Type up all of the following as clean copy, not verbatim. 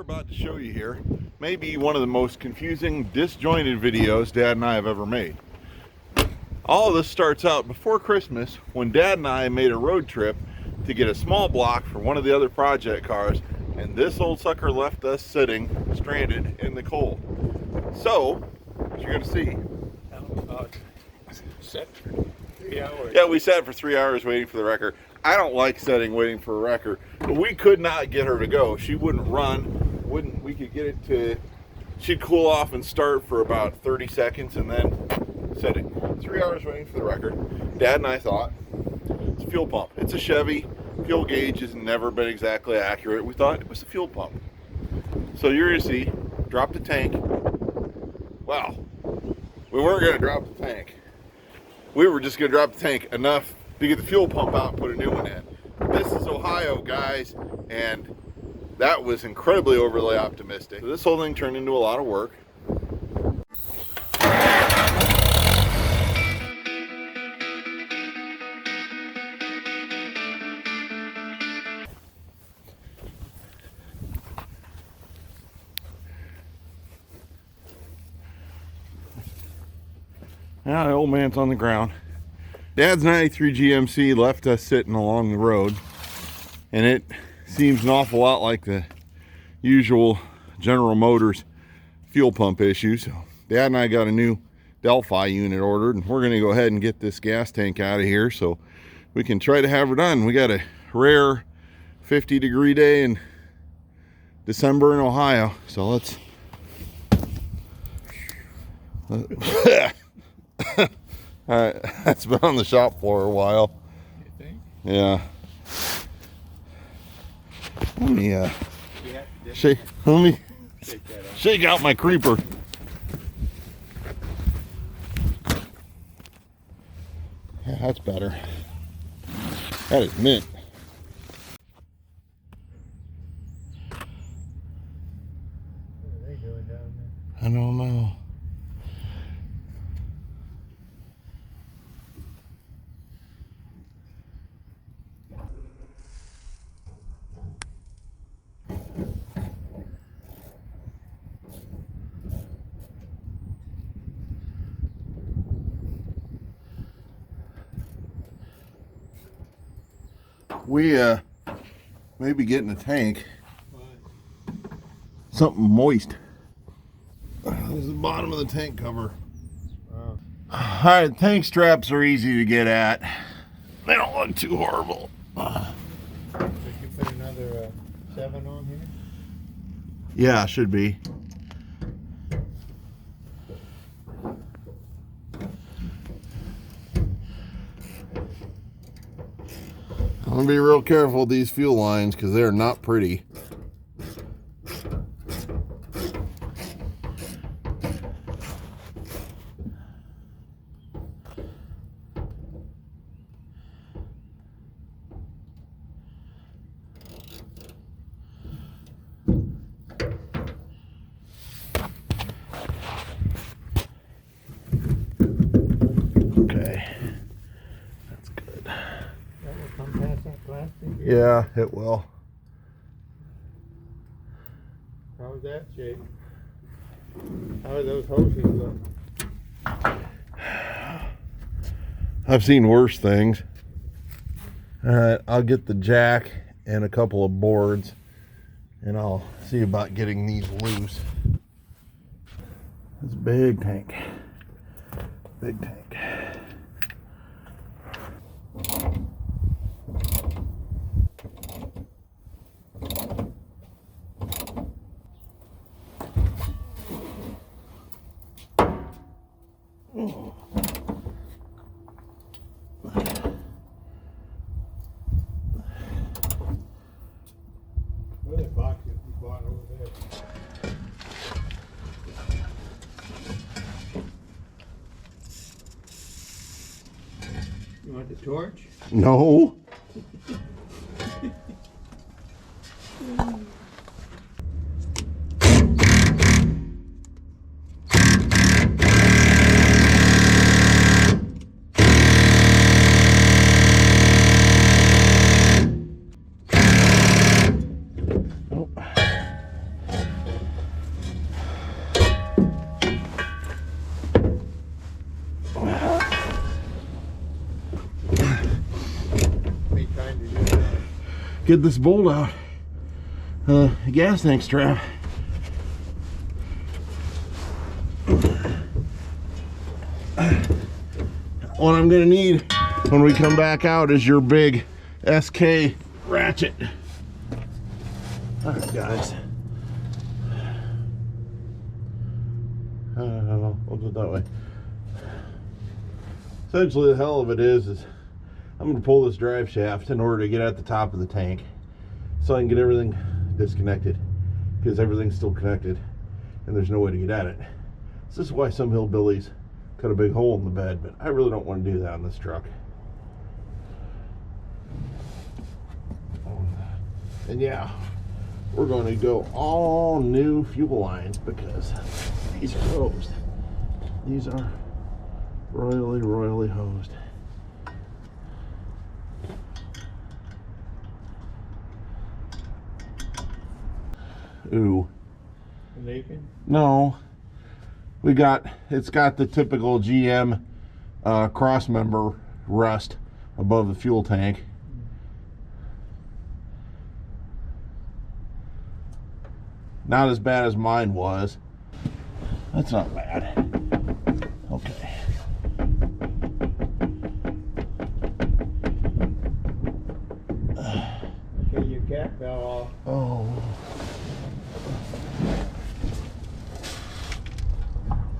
About to show you here may be one of the most confusing, disjointed videos Dad and I have ever made. All of this starts out before Christmas when Dad and I made a road trip to get a small block for one of the other project cars, and this old sucker left us sitting stranded in the cold. So, as you're going to see, Set for 3 hours. Yeah, we sat for 3 hours waiting for the wrecker. I don't like sitting waiting for a wrecker, but we could not get her to go. She wouldn't run. We could get it to, she'd cool off and start for about 30 seconds and then set it. 3 hours waiting for the wrecker. Dad and I thought, it's a fuel pump. It's a Chevy. Fuel gauge has never been exactly accurate. We thought it was a fuel pump. So you're going to see, drop the tank. Wow. We weren't going to drop the tank. We were just going to drop the tank enough to get the fuel pump out and put a new one in. This is Ohio, guys, and that was incredibly overly optimistic. So this whole thing turned into a lot of work. Now the old man's on the ground. Dad's 93 GMC left us sitting along the road, and it seems an awful lot like the usual General Motors fuel pump issue. So Dad and I got a new Delphi unit ordered, and we're going to go ahead and get this gas tank out of here so we can try to have her done. We got a rare 50-degree day in December in Ohio, so let's all right, that's been on the shop floor a while. You think? Yeah. Let me shake out my creeper. Yeah, that's better. That is mint. What are they doing down there? I don't know. We may be getting a tank. Something moist. This is the bottom of the tank cover. Wow. Alright, tank straps are easy to get at. They don't look too horrible. Did you put another 7 on here? Yeah, should be. I'm gonna be real careful with these fuel lines because they're not pretty. Okay, that's good. That will come past that plastic? Yeah, it will. How's that shape? How are those hoses look? I've seen worse things. Alright, I'll get the jack and a couple of boards and I'll see about getting these loose. It's a big tank. Big tank. Where's that box that you bought over there? You want the torch? No. get this bolt out. Gas tank strap. What I'm gonna need when we come back out is your big SK ratchet. All right, guys. We'll do it that way. Essentially, the hell of it is I'm going to pull this drive shaft in order to get at the top of the tank, so I can get everything disconnected, because everything's still connected, and there's no way to get at it. This is why some hillbillies cut a big hole in the bed, but I really don't want to do that on this truck. And yeah, we're going to go all new fuel lines because these are hosed. These are royally hosed. Ooh. Leaking? No. It's got the typical GM crossmember rust above the fuel tank. Not as bad as mine was. That's not bad. Okay. Okay, your cap fell off. Oh.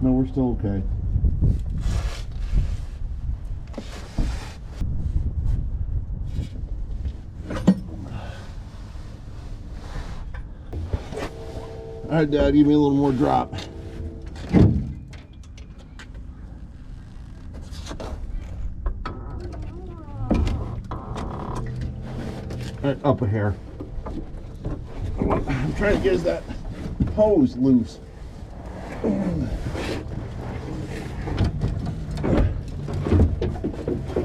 No, we're still okay. All right, Dad, give me a little more drop. All right, up a hair. I'm trying to get that hose loose.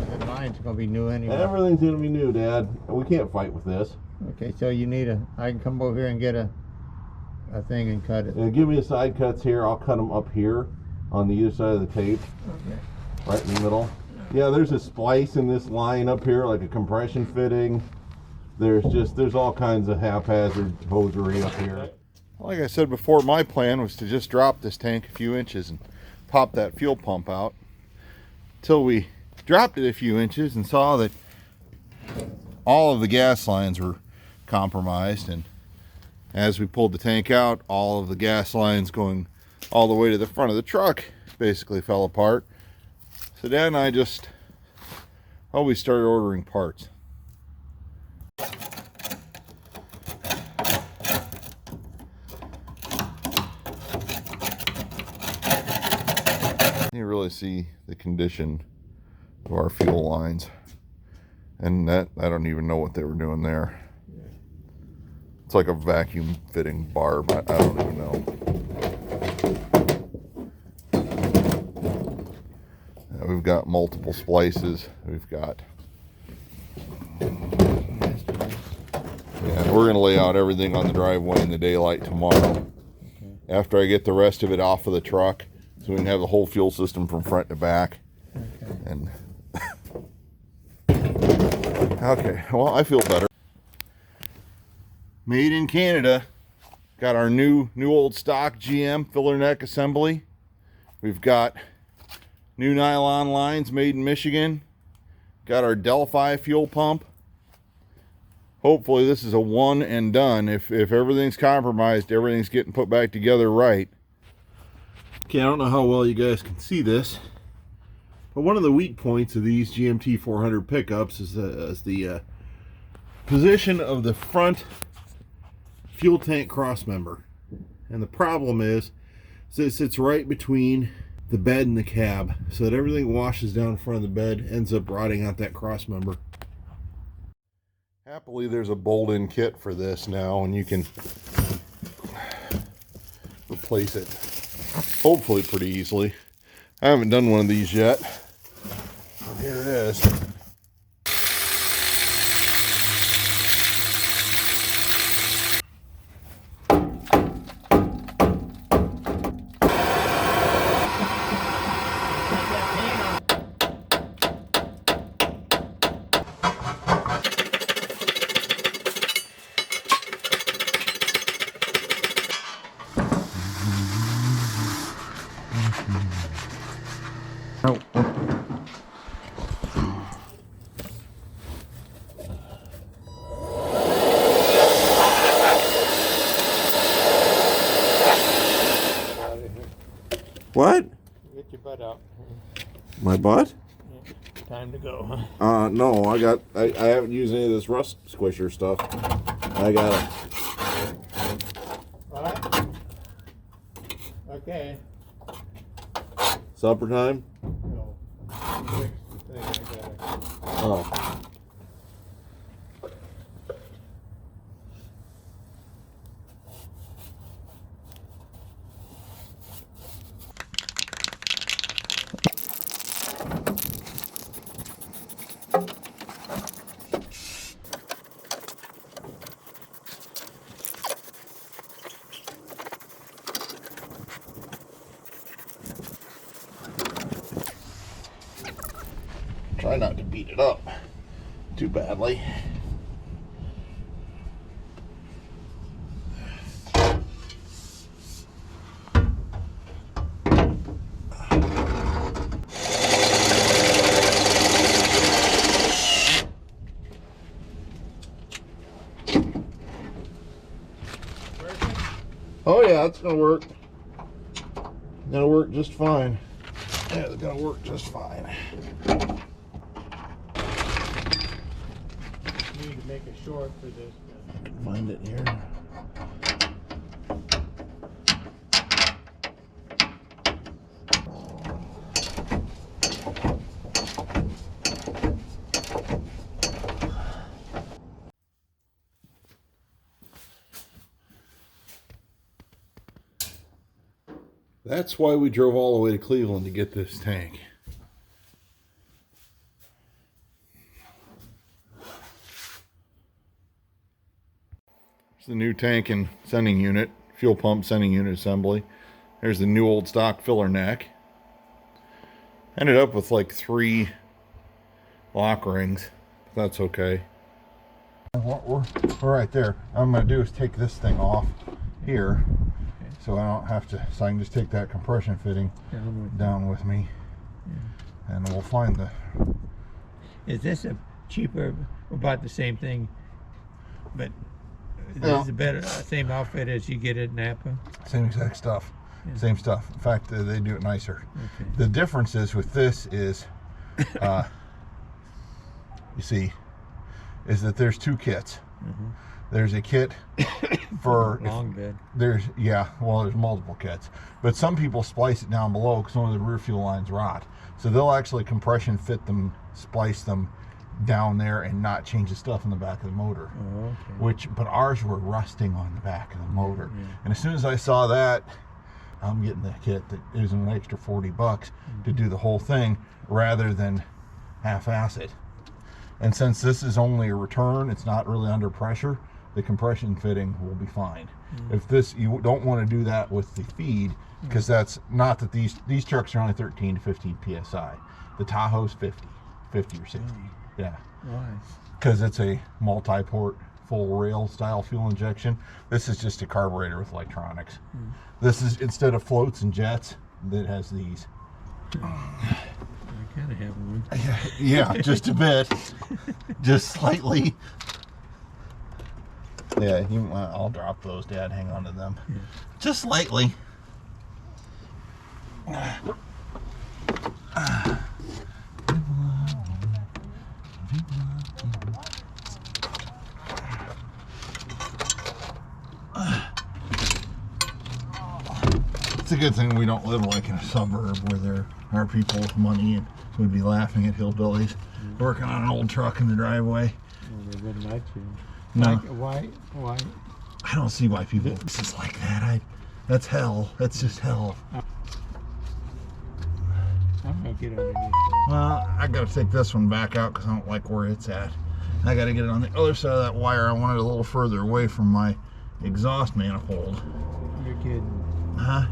That line's gonna be new anyway. Everything's gonna be new, Dad. We can't fight with this. Okay, so you need I can come over here and get a thing and cut it. Yeah, give me the side cuts here. I'll cut them up here on the either side of the tape. Okay. Right in the middle. Yeah, there's a splice in this line up here, like a compression fitting. There's all kinds of haphazard hosiery up here. Like I said before, my plan was to just drop this tank a few inches and pop that fuel pump out. Till we dropped it a few inches and saw that all of the gas lines were compromised, and as we pulled the tank out, all of the gas lines going all the way to the front of the truck basically fell apart. So Dad and I just always started ordering parts. You really see the condition of our fuel lines, and that I don't even know what they were doing there. It's like a vacuum fitting barb. I don't even know. We've got multiple splices. We've got, yeah, we're gonna lay out everything on the driveway in the daylight tomorrow. After I get the rest of it off of the truck, so we can have the whole fuel system from front to back. Okay. And okay, well, I feel better. Made in Canada. Got our new old stock GM filler neck assembly. We've got new nylon lines made in Michigan. Got our Delphi fuel pump. Hopefully this is a one and done. If everything's compromised, everything's getting put back together right. Okay, I don't know how well you guys can see this, but one of the weak points of these GMT 400 pickups is the position of the front fuel tank crossmember. And the problem is it sits right between the bed and the cab, so that everything washes down in front of the bed, ends up rotting out that crossmember. Happily, there's a bolt-in kit for this now, and you can replace it hopefully pretty easily. I haven't done one of these yet. But here it is. Oh. What? Get your butt out. My butt? Yeah. Time to go. No, I haven't used any of this rust squisher stuff. I got it. What? Okay. Supper time? No. Fix the thing. I got it. Oh. Try not to beat it up too badly. Oh yeah, it's gonna work. Gonna work just fine. Yeah, it's gonna work just fine. Need to make a short for this. Find it here. That's why we drove all the way to Cleveland to get this tank. The new tank and sending unit, fuel pump sending unit assembly. There's the new old stock filler neck. Ended up with like 3 lock rings. That's okay. What we're right there. What I'm going to do is take this thing off here, so I don't have to. So I can just take that compression fitting down with me, and we'll find the. Is this a cheaper, about the same thing, but this is a better, same outfit as you get at Napa? Same exact stuff. Yeah. Same stuff. In fact, they do it nicer. Okay. The difference is with this is, you see, is that there's 2 kits. Mm-hmm. There's a kit for long bed. There's multiple kits, but some people splice it down below because some of the rear fuel lines rot. So they'll actually compression fit them, splice them down there, and not change the stuff in the back of the motor. Oh, okay. But ours were rusting on the back of the motor. Yeah. And as soon as I saw that, I'm getting the kit that is an extra $40 to do the whole thing rather than half-ass it. And since this is only a return, it's not really under pressure, the compression fitting will be fine. If this, you don't want to do that with the feed, because that's not that these trucks are only 13 to 15 psi. The Tahoe's 50 or 60. Yeah. Why? Because it's a multi-port full rail style fuel injection. This is just a carburetor with electronics. This is, instead of floats and jets, that has these. I kind of have one. Yeah, just a bit. Just slightly. Yeah, I'll drop those, Dad. Hang on to them. Yeah. Just slightly. It's a good thing we don't live like in a suburb where there are people with money and we'd be laughing at hillbillies working on an old truck in the driveway. Well, they wouldn't like you. No. Why? I don't see why people just like that. That's hell. That's just hell. I'm gonna get underneath. Well, I gotta take this one back out because I don't like where it's at. I gotta get it on the other side of that wire. I want it a little further away from my exhaust manifold. You're kidding. Huh?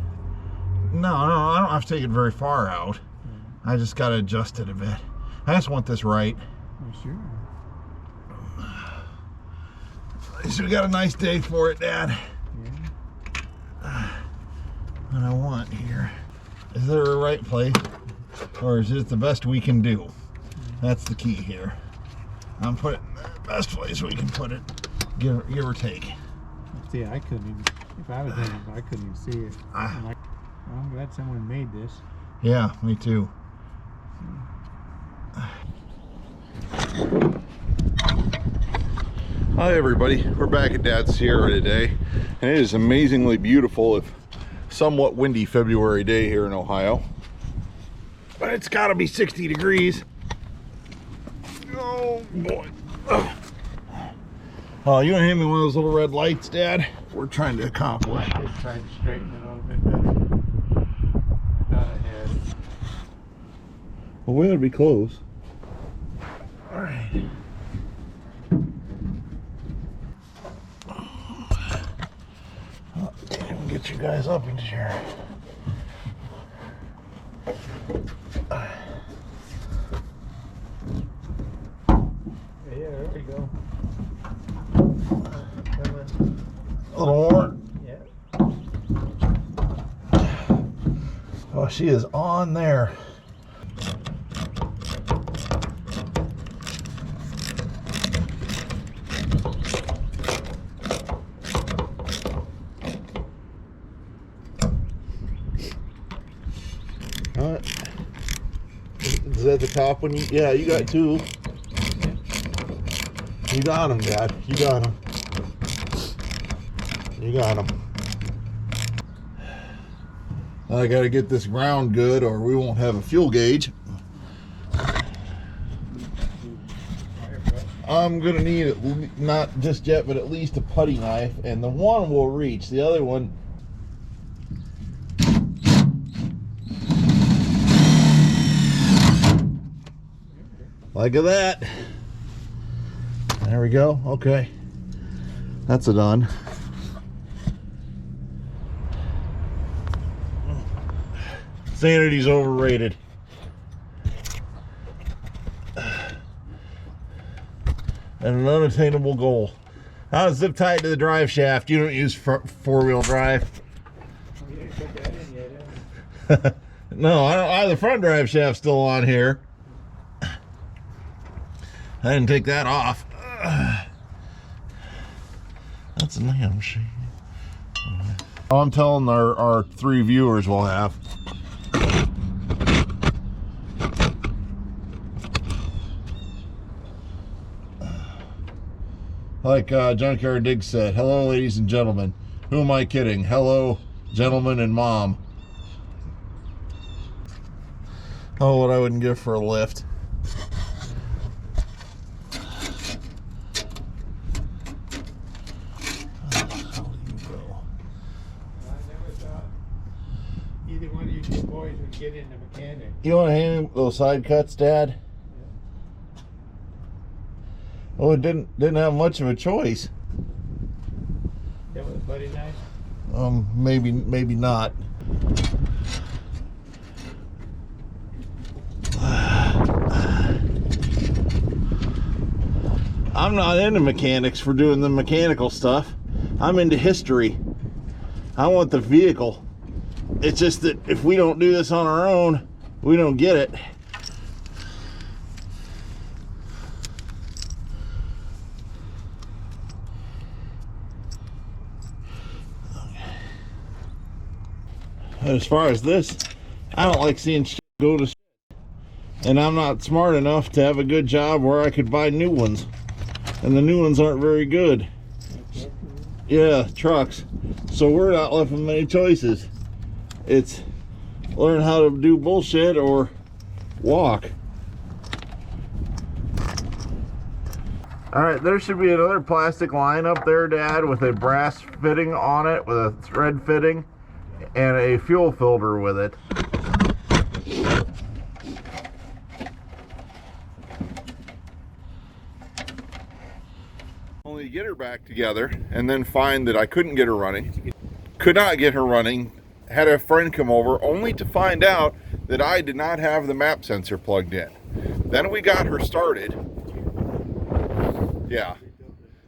No, I don't have to take it very far out. I just gotta adjust it a bit. I just want this right. Oh, sure. So we got a nice day for it, Dad. Yeah. What I want here. Is there a right place? or is it the best we can do? That's the key here. I'm putting it in the best place we can put it, give or take. See, I couldn't even, if I was in it, I couldn't even see it. I'm like, well, I'm glad someone made this. Yeah, me too. Hi everybody, we're back at Dad's Sierra today, and it is amazingly beautiful, if somewhat windy February day here in Ohio. But it's got to be 60 degrees. Oh boy. Oh, you gonna hand me one of those little red lights, Dad? We're trying to accomplish. Just trying to straighten it a little bit better. I thought I had. Well, we ought to be close. All right. Get you guys up in here. Yeah, there we go. A little more. Yeah. Oh, she is on there. Is that the top one? Yeah, you got two. You got them, Dad. You got them. You got them. I got to get this ground good, or we won't have a fuel gauge. I'm gonna need it, not just yet, but at least a putty knife, and the one will reach. The other one. Like that. There we go. Okay. That's a done. Sanity's overrated. And an unattainable goal. How to zip tie it to the drive shaft. You don't use four-wheel drive. Oh, you didn't put that in yet, have you? No, I don't. The front drive shaft's still on here. I didn't take that off. That's a damn shame. I'm telling our three viewers we'll have. Like Junkyard Dig said, hello ladies and gentlemen. Who am I kidding? Hello, gentlemen and mom. Oh, what I wouldn't give for a lift. Either one of you two boys would get in the mechanic. You want to hand those side cuts, Dad? Oh, it didn't have much of a choice. That was Buddy knife? Maybe not. I'm not into mechanics for doing the mechanical stuff. I'm into history. I want the vehicle. It's just that if we don't do this on our own, we don't get it. As far as this, I don't like seeing shit go to shit. And I'm not smart enough to have a good job where I could buy new ones. And the new ones aren't very good. Yeah, trucks. So we're not left with many choices. It's learn how to do bullshit or walk. Alright, there should be another plastic line up there, Dad, with a brass fitting on it, with a thread fitting, and a fuel filter with it. Only to get her back together and then find that I couldn't get her running. Could not get her running. Had a friend come over only to find out that I did not have the map sensor plugged in. Then we got her started. Yeah.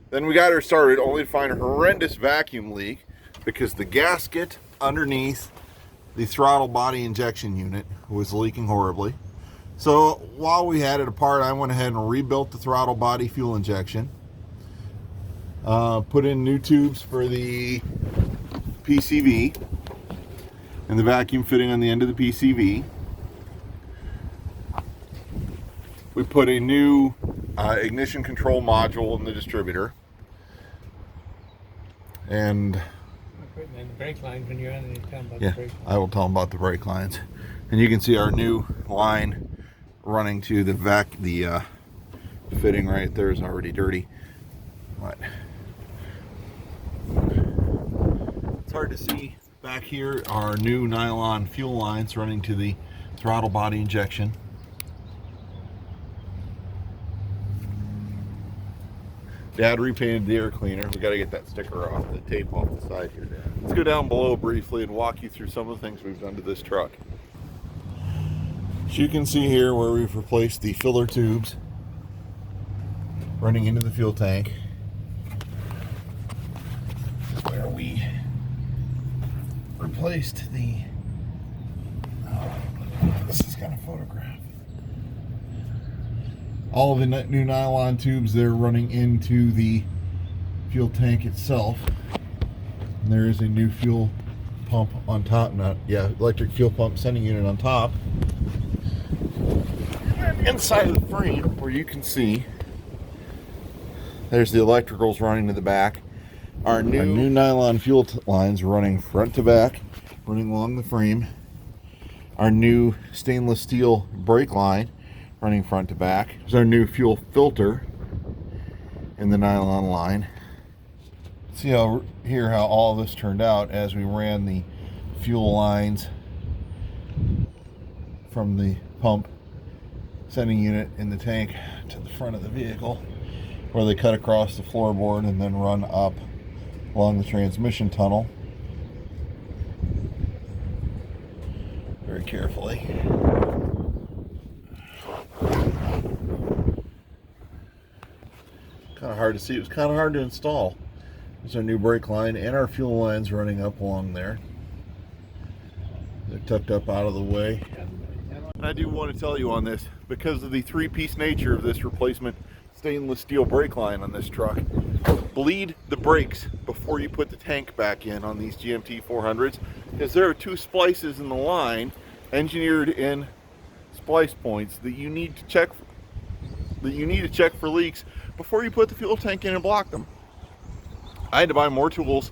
Then we got her started only to find a horrendous vacuum leak because the gasket underneath the throttle body injection unit was leaking horribly. So while we had it apart, I went ahead and rebuilt the throttle body fuel injection. Put in new tubes for the PCV and the vacuum fitting on the end of the PCV. We put a new ignition control module in the distributor. And the brake lines, when you're on, you tell them about yeah, the brake lines. I will tell them about the brake lines. And you can see our new line running to the fitting right there is already dirty. But it's hard to see. Back here are new nylon fuel lines running to the throttle body injection. Dad repainted the air cleaner. We got to get that sticker off, the tape off the side here. Let's go down below briefly and walk you through some of the things we've done to this truck. As you can see here where we've replaced the filler tubes running into the fuel tank. Where we replaced the, this is kind of photograph. All of the new nylon tubes there running into the fuel tank itself. And there is a new fuel pump on top, electric fuel pump sending unit on top. And inside of the frame, where you can see, there's the electricals running to the back. Our new nylon fuel lines running front to back, running along the frame. Our new stainless steel brake line running front to back. There's our new fuel filter in the nylon line. See how all this turned out as we ran the fuel lines from the pump sending unit in the tank to the front of the vehicle, where they cut across the floorboard and then run up along the transmission tunnel very carefully. Kind of hard to see. It was kind of hard to install. There's our new brake line and our fuel lines running up along there. They're tucked up out of the way. I do want to tell you on this, because of the three-piece nature of this replacement stainless steel brake line on this truck, bleed the brakes before you put the tank back in on these GMT 400s, because there are two splices in the line engineered in splice points that you need to check for leaks before you put the fuel tank in and block them. I had to buy more tools.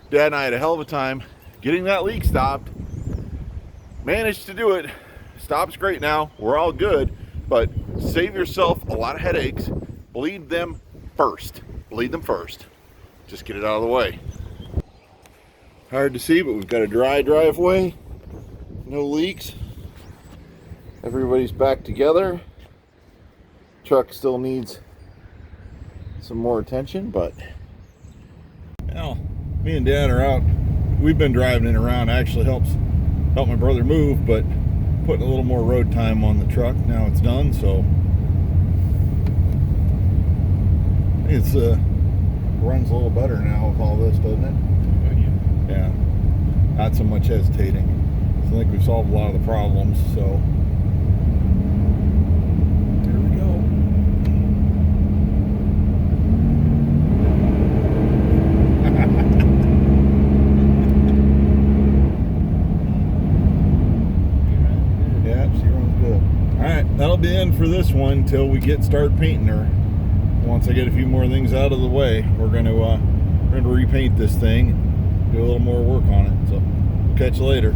Dad and I had a hell of a time getting that leak stopped. Managed to do it. Stops great now. We're all good, but save yourself a lot of headaches. Bleed them first. Bleed them first. Just get it out of the way. Hard to see, but we've got a dry driveway. No leaks. Everybody's back together. Truck still needs some more attention, but well, me and Dad are out. We've been driving it around. Actually helps my brother move, but putting a little more road time on the truck. Now it's done, so it's runs a little better now with all this, doesn't it? Yeah, not so much hesitating. I think we've solved a lot of the problems, so there we go. Yeah, she runs good. Alright, that'll be it for this one until we start painting her. Once I get a few more things out of the way, we're going to repaint this thing, do a little more work on it. So, we'll catch you later.